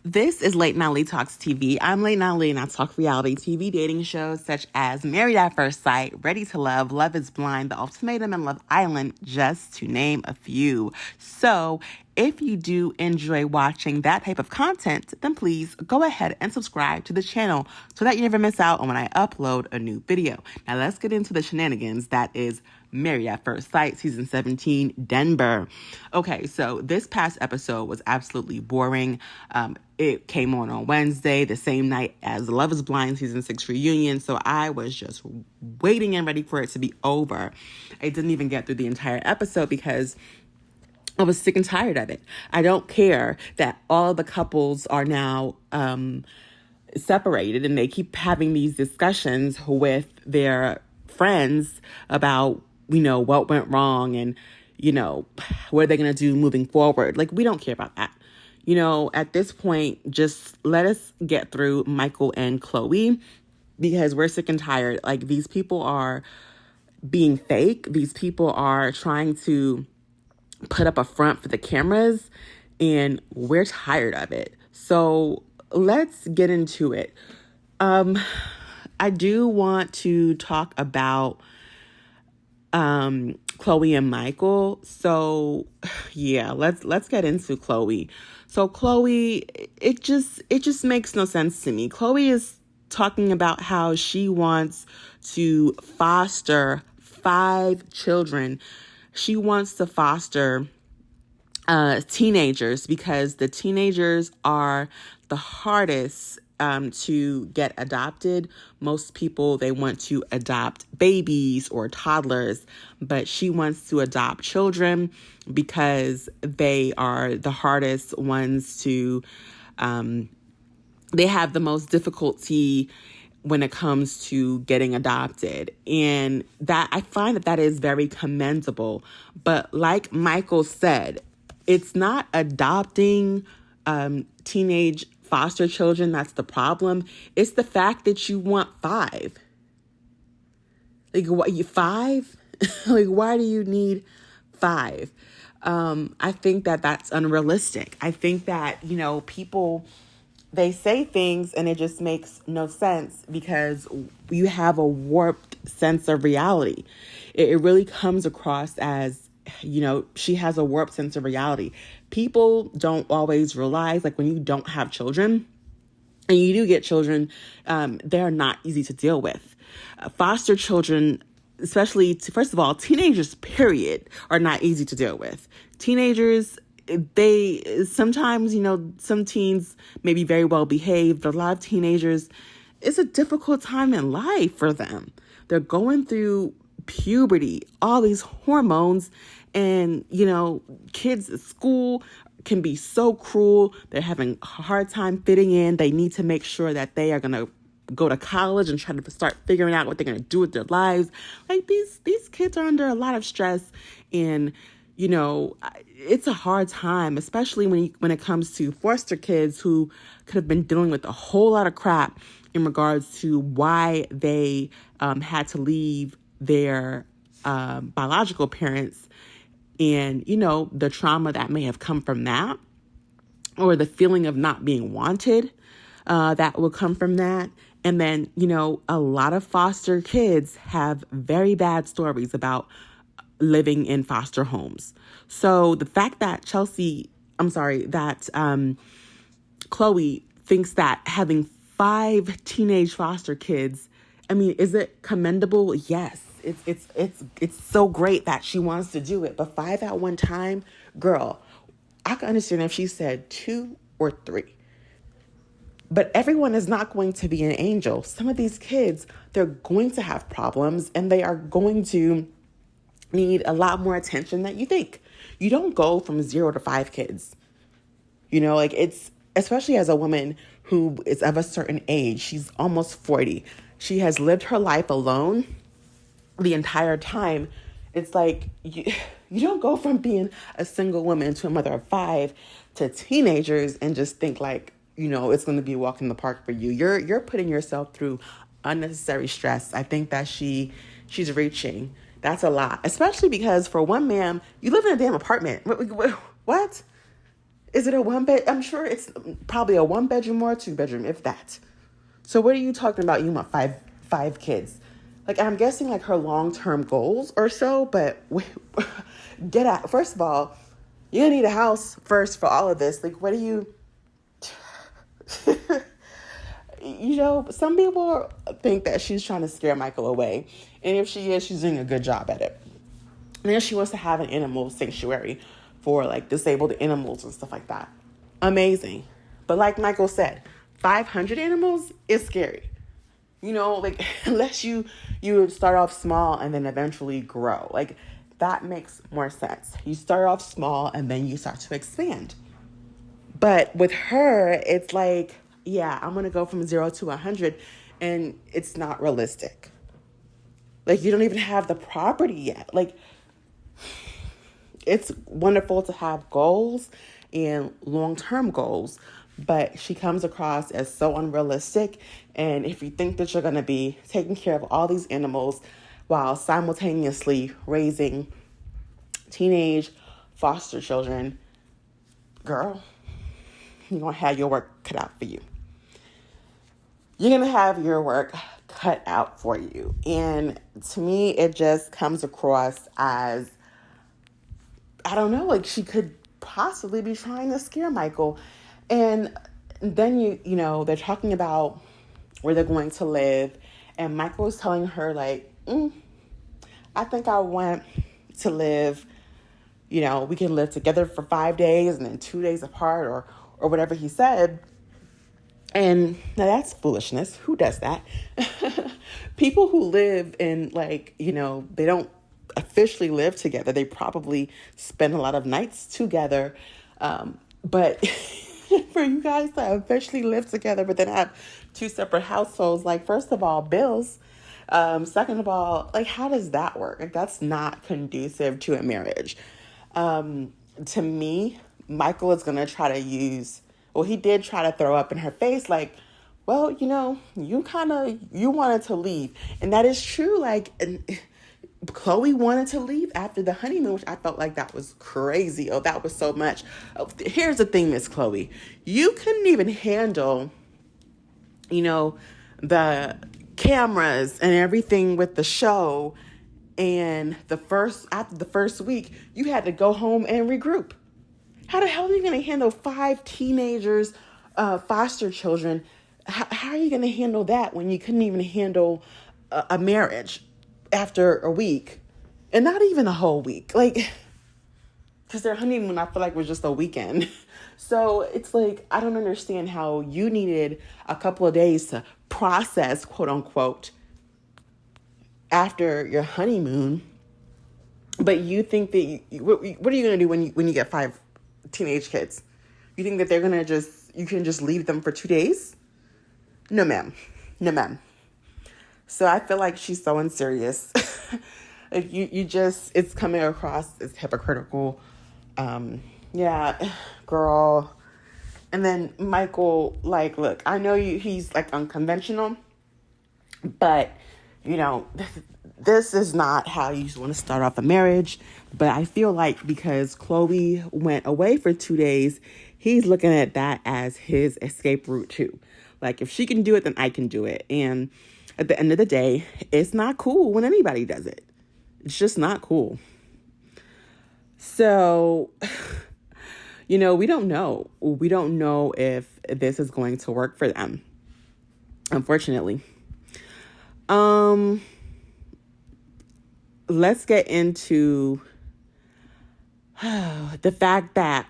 This is Late Night Lee Talks TV. I'm Late Night Lee, and I talk reality TV dating shows such as Married at First Sight, Ready to Love, Love is Blind, The Ultimatum, and Love Island, just to name a few. So, if you do enjoy watching that type of content, then please go ahead and subscribe to the channel so that you never miss out on when I upload a new video. Now, let's get into the shenanigans that is Married at First Sight, Season 17, Denver. Okay, so this past episode was absolutely boring. It came on Wednesday, the same night as Love is Blind Season 6 reunion, so I was just waiting and ready for it to be over. I didn't even get through the entire episode because I was sick and tired of it. I don't care that all the couples are now separated and they keep having these discussions with their friends about, what went wrong and, what are they going to do moving forward. Like, we don't care about that. At this point, just let us get through Michael and Chloe because we're sick and tired. Like, these people are being fake. These people are trying to put up a front for the cameras, and we're tired of it. So let's get into it. I do want to talk about Chloe and Michael. So yeah, let's get into Chloe. So Chloe, it just makes no sense to me. Chloe is talking about how she wants to foster 5 children. She wants to foster teenagers because the teenagers are the hardest to get adopted. Most people, they want to adopt babies or toddlers, but she wants to adopt children because they are the hardest ones to, they have the most difficulty when it comes to getting adopted. And that I find that is very commendable. But like Michael said, it's not adopting teenage foster children that's the problem. It's the fact that you want 5. Like, what, you 5? Like, why do you need 5? I think that that's unrealistic. I think that, people, they say things and it just makes no sense because you have a warped sense of reality. It really comes across as, she has a warped sense of reality. People don't always realize, like, when you don't have children and you do get children, they're not easy to deal with. Foster children, especially, first of all, teenagers, period, are not easy to deal with. Teenagers, they sometimes, some teens may be very well behaved, but a lot of teenagers, it's a difficult time in life for them. They're going through puberty, all these hormones, and, kids at school can be so cruel. They're having a hard time fitting in. They need to make sure that they are going to go to college and try to start figuring out what they're going to do with their lives. Like, these kids are under a lot of stress, and it's a hard time, especially when it comes to foster kids who could have been dealing with a whole lot of crap in regards to why they had to leave their biological parents, and the trauma that may have come from that, or the feeling of not being wanted that will come from that. And then a lot of foster kids have very bad stories about living in foster homes. So the fact that Chloe thinks that having 5 teenage foster kids, is it commendable? Yes. It's so great that she wants to do it, but 5 at one time, girl, I can understand if she said 2 or 3. But everyone is not going to be an angel. Some of these kids, they're going to have problems, and they are going to need a lot more attention than you think. You don't go from 0 to 5 kids. It's, especially as a woman who is of a certain age, she's almost 40. She has lived her life alone the entire time. It's like, you don't go from being a single woman to a mother of 5 to teenagers and just think like, it's going to be a walk in the park for you. You're putting yourself through unnecessary stress. I think that she's reaching. That's a lot, especially because for one man, you live in a damn apartment. What? Is it a one bed? I'm sure it's probably a 1 bedroom or a 2 bedroom, if that. So what are you talking about? You want five kids? Like, I'm guessing like her long-term goals or so, but get out. First of all, you need a house first for all of this. Like, what do you, some people think that she's trying to scare Michael away. And if she is, she's doing a good job at it. And then she wants to have an animal sanctuary for like disabled animals and stuff like that. Amazing. But like Michael said, 500 animals is scary. Like, unless you start off small and then eventually grow. Like, that makes more sense. You start off small and then you start to expand. But with her, it's like, yeah, I'm going to go from 0 to 100, and it's not realistic. Like, you don't even have the property yet. Like, it's wonderful to have goals and long-term goals, but she comes across as so unrealistic. And if you think that you're going to be taking care of all these animals while simultaneously raising teenage foster children, girl, you're going to have your work cut out for you. You're going to have your work cut out for you. And to me, it just comes across as, I don't know, like she could possibly be trying to scare Michael. And then, they're talking about where they're going to live. And Michael is telling her, like, I think I want to live, we can live together for 5 days and then 2 days apart or whatever he said. And now that's foolishness. Who does that? People who live in, like, they don't officially live together. They probably spend a lot of nights together. But for you guys to officially live together, but then have 2 separate households, like, first of all, bills. Second of all, like, how does that work? Like, that's not conducive to a marriage. To me, Michael is going to try to he did try to throw up in her face, like, well, you wanted to leave. And that is true. Like, Chloe wanted to leave after the honeymoon, which I felt like that was crazy. Oh, that was so much. Oh, here's the thing, Miss Chloe. You couldn't even handle, the cameras and everything with the show. And after the first week, you had to go home and regroup. How the hell are you going to handle 5 teenagers, foster children? How are you going to handle that when you couldn't even handle a marriage after a week? And not even a whole week. Like, because their honeymoon, I feel like, was just a weekend. So it's like, I don't understand how you needed a couple of days to process, quote unquote, after your honeymoon. But you think that what are you going to do when you get 5 teenage kids? You think that you can just leave them for 2 days? No, ma'am. No, ma'am. So I feel like she's so unserious. Like, it's coming across as hypocritical. Yeah, girl. And then Michael, like, look, I know he's like unconventional, but this is not how you want to start off a marriage. But I feel like because Chloe went away for 2 days, he's looking at that as his escape route too. Like, if she can do it, then I can do it. And at the end of the day, it's not cool when anybody does it. It's just not cool. So, we don't know. We don't know if this is going to work for them, unfortunately. Let's get into the fact that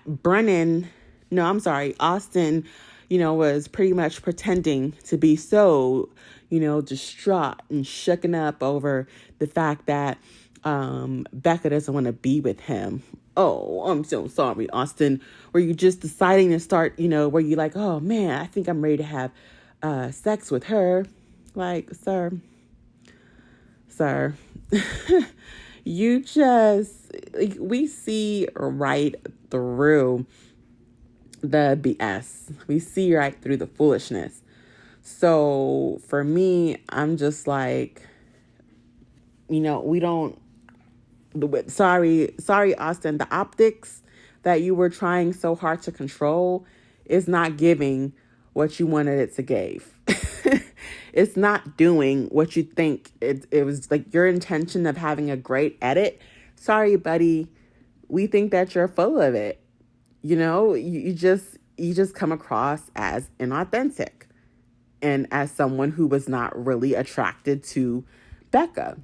Austin, was pretty much pretending to be so, distraught and shooken up over the fact that Becca doesn't want to be with him. Oh, I'm so sorry, Austin. Were you just deciding to start, where you like, oh man, I think I'm ready to have sex with her? Like, sir, we see right through the BS. We see right through the foolishness. So for me, I'm just like, we don't, sorry, Austin, the optics that you were trying so hard to control is not giving what you wanted it to give. It's not doing what you think it was like your intention of having a great edit. Sorry, buddy. We think that you're full of it. You just come across as inauthentic and as someone who was not really attracted to Becca.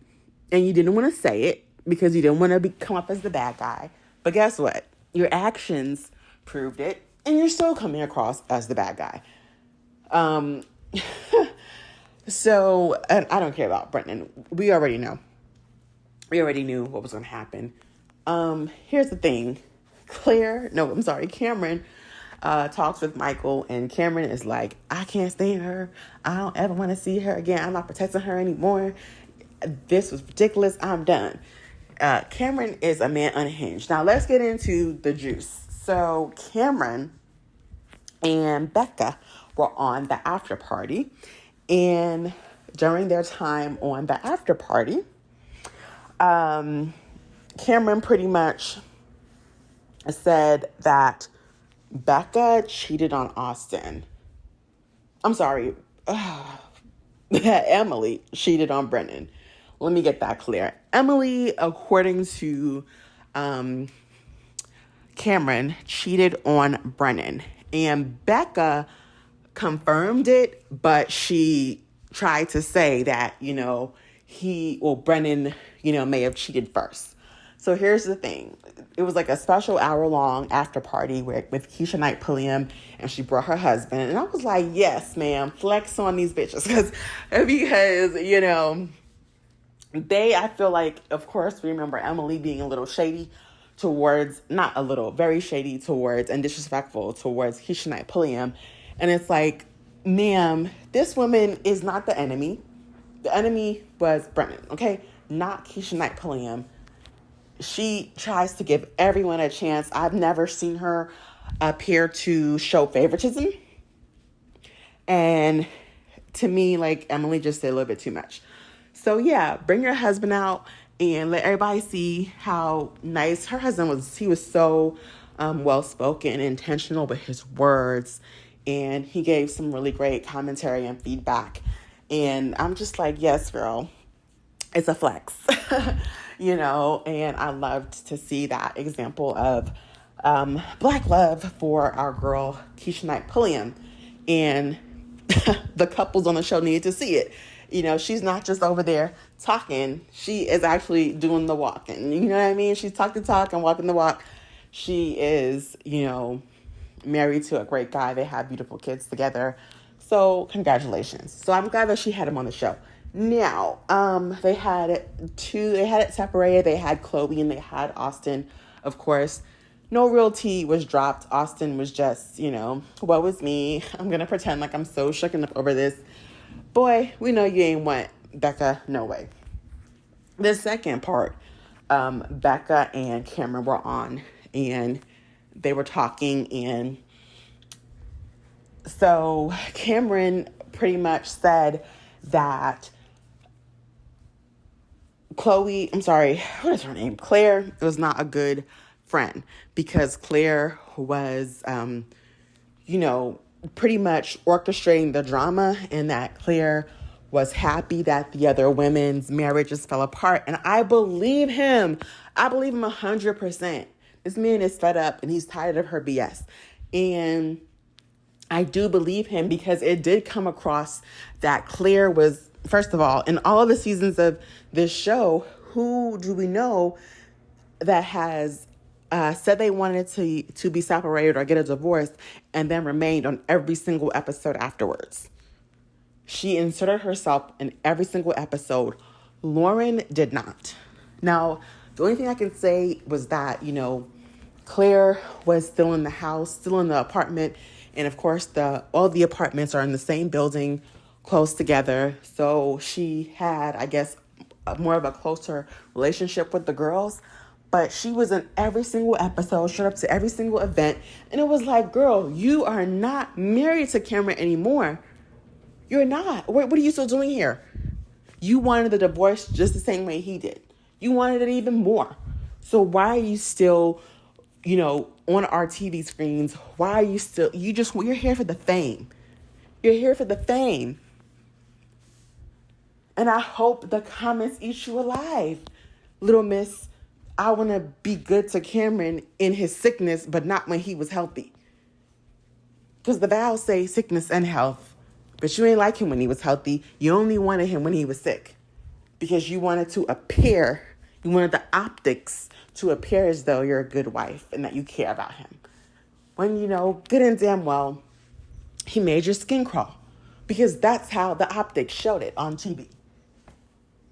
And you didn't want to say it because you didn't want to come up as the bad guy. But guess what? Your actions proved it, and you're still coming across as the bad guy. So, and I don't care about Brennan. We already know. We already knew what was going to happen. Here's the thing. Cameron talks with Michael, and Cameron is like, I can't stand her. I don't ever want to see her again. I'm not protecting her anymore. This was ridiculous. I'm done. Cameron is a man unhinged. Now let's get into the juice. So Cameron and Becca were on the after party, and during their time on the after party, Cameron pretty much said that Becca cheated on Austin. I'm sorry, that Emily cheated on Brennan. Let me get that clear. Emily, according to Cameron, cheated on Brennan. And Becca confirmed it, but she tried to say that, Brennan, may have cheated first. So here's the thing. It was like a special hour-long after party with Keisha Knight Pulliam, and she brought her husband. And I was like, yes, ma'am, flex on these bitches. Because I feel like, of course, we remember Emily being a little shady towards, not a little, very shady towards and disrespectful towards Keisha Knight Pulliam. And it's like, ma'am, this woman is not the enemy. The enemy was Brennan, okay? Not Keisha Knight Pulliam. She tries to give everyone a chance. I've never seen her appear to show favoritism. And to me, like, Emily just did a little bit too much. So yeah, bring your husband out and let everybody see how nice her husband was. He was so well-spoken, intentional with his words. And he gave some really great commentary and feedback. And I'm just like, yes, girl, it's a flex. And I loved to see that example of Black love for our girl, Keisha Knight Pulliam. And the couples on the show needed to see it. She's not just over there talking. She is actually doing the walking. You know what I mean? She's talking the talk and walking the walk. She is, married to a great guy. They have beautiful kids together. So congratulations. So I'm glad that she had him on the show. Now, they had it separated. They had Chloe and they had Austin. Of course, no real tea was dropped. Austin was just, woe is me. I'm going to pretend like I'm so shooken up over this. Boy, we know you ain't want Becca, no way. The second part, Becca and Cameron were on and they were talking, and so Cameron pretty much said that Claire was not a good friend because Claire was, pretty much orchestrating the drama, and that Claire was happy that the other women's marriages fell apart. And I believe him. I believe him 100%. This man is fed up and he's tired of her BS. And I do believe him because it did come across that Claire was, first of all, in all of the seasons of this show, who do we know that has said they wanted to be separated or get a divorce and then remained on every single episode afterwards? She inserted herself in every single episode. Lauren did not. Now, the only thing I can say was that, Claire was still in the house, still in the apartment. And of course, all the apartments are in the same building, close together. So she had, I guess, more of a closer relationship with the girls. But she was in every single episode, showed up to every single event. And it was like, girl, you are not married to Cameron anymore. You're not. What are you still doing here? You wanted the divorce just the same way he did. You wanted it even more. So why are you still, on our TV screens. Why are you still, you're here for the fame. You're here for the fame. And I hope the comments eat you alive. Little miss, I want to be good to Cameron in his sickness, but not when he was healthy. Because the vows say sickness and health. But you ain't like him when he was healthy. You only wanted him when he was sick. Because you wanted to appear, you wanted the optics to appear as though you're a good wife and that you care about him. When, good and damn well, he made your skin crawl. Because that's how the optics showed it on TV.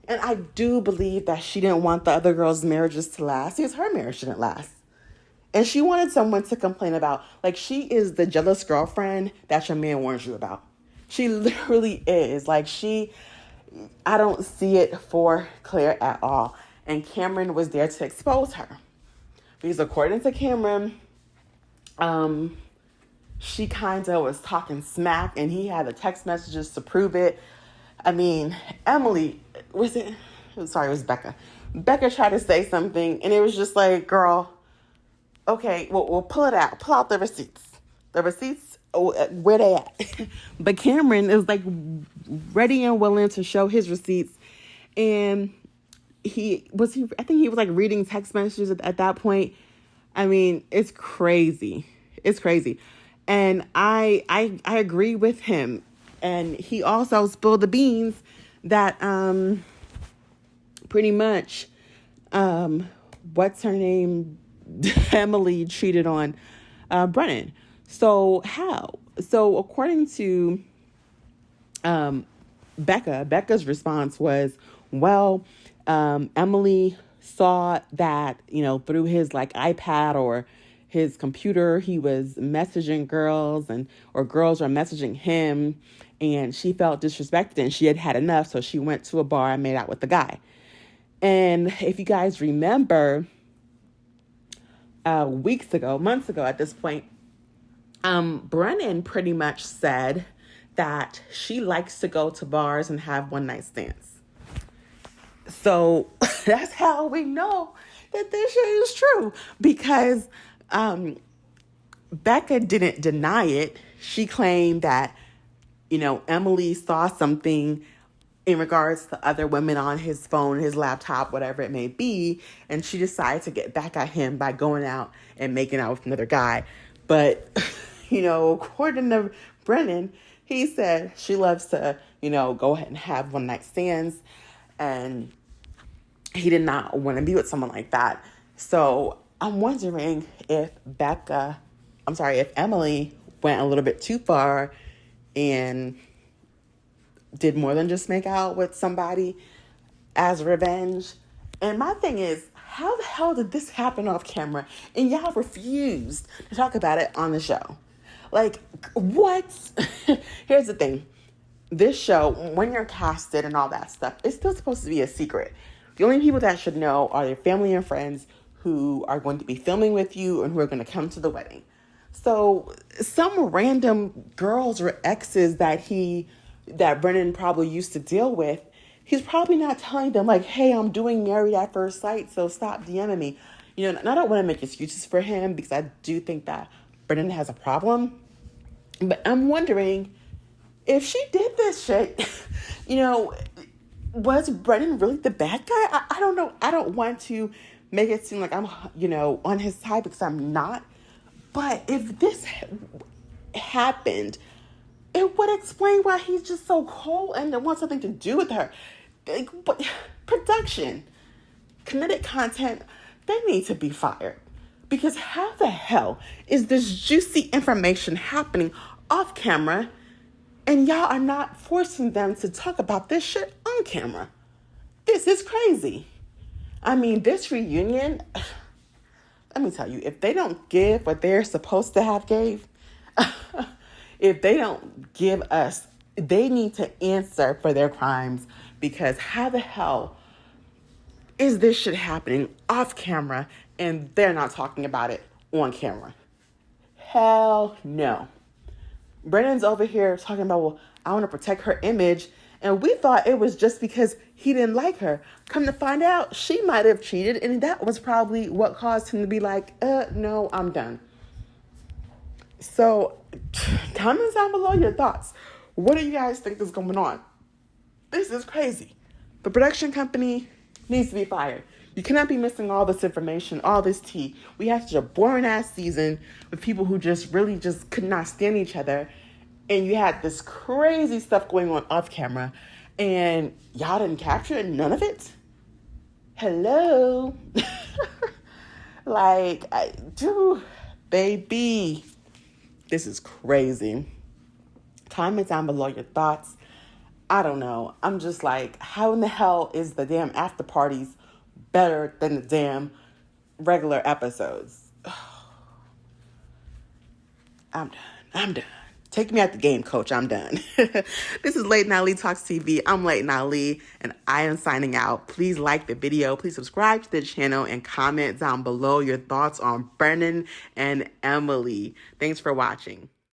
And I do believe that she didn't want the other girls' marriages to last because her marriage didn't last. And she wanted someone to complain about. Like, she is the jealous girlfriend that your man warns you about. She literally is. Like, I don't see it for Claire at all. And Cameron was there to expose her. Because according to Cameron, she kind of was talking smack and he had the text messages to prove it. I mean, Emily, it was Becca. Becca tried to say something and it was just like, girl, okay, well, we'll pull it out. Pull out the receipts. The receipts, where they at? But Cameron is like ready and willing to show his receipts. And I think he was like reading text messages at that point. I mean, it's crazy. It's crazy. And I agree with him. And he also spilled the beans that pretty much what's her name? Emily cheated on Brennan. So how? So according to Becca's response was, well, Emily saw that, through his like iPad or his computer, he was messaging girls or girls were messaging him, and she felt disrespected and she had enough. So she went to a bar and made out with the guy. And if you guys remember, months ago at this point, Brennan pretty much said that she likes to go to bars and have one night stands. So that's how we know that this shit is true, because Becca didn't deny it. She claimed that, Emily saw something in regards to other women on his phone, his laptop, whatever it may be, and she decided to get back at him by going out and making out with another guy. But, according to Brennan, he said she loves to, go ahead and have one night stands, and he did not want to be with someone like that. So I'm wondering if Emily went a little bit too far and did more than just make out with somebody as revenge. And my thing is, how the hell did this happen off camera? And y'all refused to talk about it on the show. Like, what? Here's the thing. This show, when you're casted and all that stuff, it's still supposed to be a secret. The only people that should know are your family and friends who are going to be filming with you and who are going to come to the wedding. So some random girls or exes that Brennan probably used to deal with, he's probably not telling them like, hey, I'm doing Married at First Sight, so stop DMing me. And I don't want to make excuses for him because I do think that Brennan has a problem. But I'm wondering if she did this shit, was Brennan really the bad guy? I don't know. I don't want to make it seem like I'm, on his side because I'm not. But if this happened, it would explain why he's just so cold and wants something to do with her. But production, kinetic content, they need to be fired. Because how the hell is this juicy information happening off camera and y'all are not forcing them to talk about this shit on camera? This is crazy. I mean, this reunion, let me tell you, if they don't give what they're supposed to have gave, if they don't give us, they need to answer for their crimes, because how the hell is this shit happening off camera and they're not talking about it on camera? Hell no. Brennan's over here talking about, well, I want to protect her image. And we thought it was just because he didn't like her. Come to find out, she might have cheated. And that was probably what caused him to be like, no, I'm done. So, comment down below your thoughts. What do you guys think is going on? This is crazy. The production company needs to be fired. You cannot be missing all this information, all this tea. We had such a boring ass season with people who just really just could not stand each other. And you had this crazy stuff going on off camera. And y'all didn't capture it, none of it? Hello? Baby. This is crazy. Comment down below your thoughts. I don't know. I'm just like, how in the hell is the damn after parties better than the damn regular episodes? I'm done. Take me out the game, coach. I'm done. This is Late Night Ali Talks TV. I'm Late Night Ali, and I am signing out. Please like the video. Please subscribe to the channel and comment down below your thoughts on Brennan and Emily. Thanks for watching.